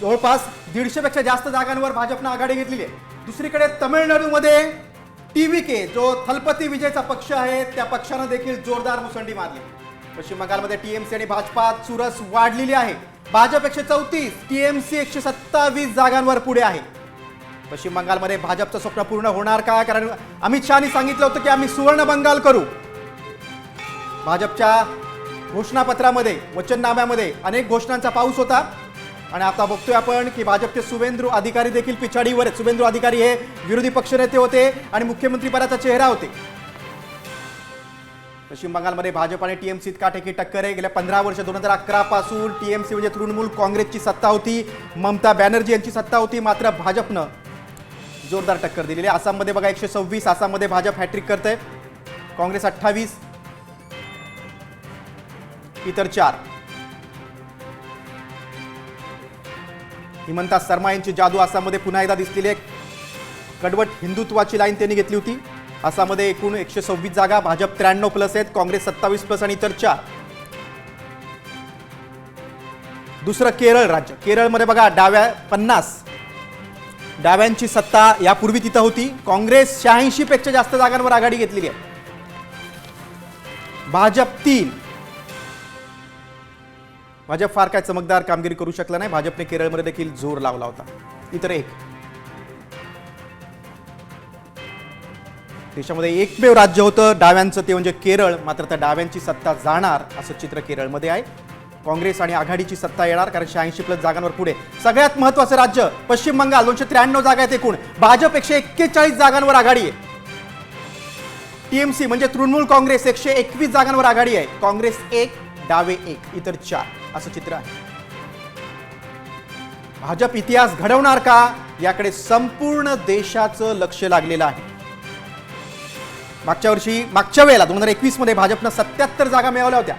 जवळपास 150 पेक्षा जास्त जागांवर भाजपनं आघाडी घेतलेली आहे. दुसरीकडे तमिळनाडूमध्ये टीव्हीके जो थलपती विजयचा पक्ष आहे त्या पक्षानं देखील जोरदार मुसंडी मारली. पश्चिम बंगालमध्ये टीएमसी आणि भाजपात चुरस वाढलेली आहे. भाजप 134, टीएमसी 127 जागांवर पुढे आहे. पश्चिम बंगालमध्ये भाजपचं स्वप्न पूर्ण होणार का? कारण अमित शहानी सांगितलं होतं की आम्ही सुवर्ण बंगाल करू. भाजपच्या घोषणापत्रामध्ये वचननाम्यामध्ये अनेक घोषणांचा पाऊस होता आणि आता बघतोय आपण की भाजपचे शुभेंदू अधिकारी देखील पिछाडीवर आहेत. शुभेंदू अधिकारी हे विरोधी पक्षनेते होते आणि मुख्यमंत्रीपदाचा चेहरा होते. पश्चिम बंगालमध्ये भाजप आणि टीएमसीत काटेकी टक्कर आहे. गेल्या 15 वर्ष 2011 पासून टीएमसी म्हणजे तृणमूल काँग्रेसची सत्ता होती, ममता बॅनर्जी यांची सत्ता होती. मात्र भाजपनं जोरदार टक्कर दिलेली आहे. आसाममध्ये बघा 126, आसाममध्ये भाजप हॅट्रिक करते. काँग्रेस 28, इतर 4. हिमंता शर्मा यांची जादू आसाममध्ये पुन्हा एकदा दिसलेली आहे. कडवट हिंदुत्वाची लाईन त्यांनी घेतली होती. आसाममध्ये एकूण 126 जागा, भाजप 93+ आहेत, काँग्रेस 27+ आणि इतर 4. दुसरं केरळ राज्य. केरळमध्ये बघा 50 डाव्यांची सत्ता यापूर्वी तिथं होती. काँग्रेस 86 पेक्षा जास्त जागांवर आघाडी घेतलेली आहे. भाजप 3. भाजप फार काय चमकदार कामगिरी करू शकला नाही. भाजपने केरळमध्ये देखील जोर लावला होता. इतर 1. देशामध्ये एकमेव राज्य होतं डाव्यांचं ते म्हणजे केरळ. मात्र त्या डाव्यांची सत्ता जाणार असं चित्र केरळमध्ये आहे. काँग्रेस आणि आघाडीची सत्ता येणार कारण 86+ जागांवर पुढे. सगळ्यात महत्त्वाचं राज्य पश्चिम बंगाल 293 जागा आहेत एकूण. भाजप 141 जागांवर आघाडी आहे. टीएमसी म्हणजे तृणमूल काँग्रेस 121 जागांवर आघाडी आहे. काँग्रेस 1, डावे 1, इतर 4 असं चित्र आहे. भाजप इतिहास घडवणार का याकडे संपूर्ण देशाचं लक्ष लागलेलं आहे. मागच्या वेळेला 2021 मध्ये भाजपनं 77 जागा मिळवल्या होत्या.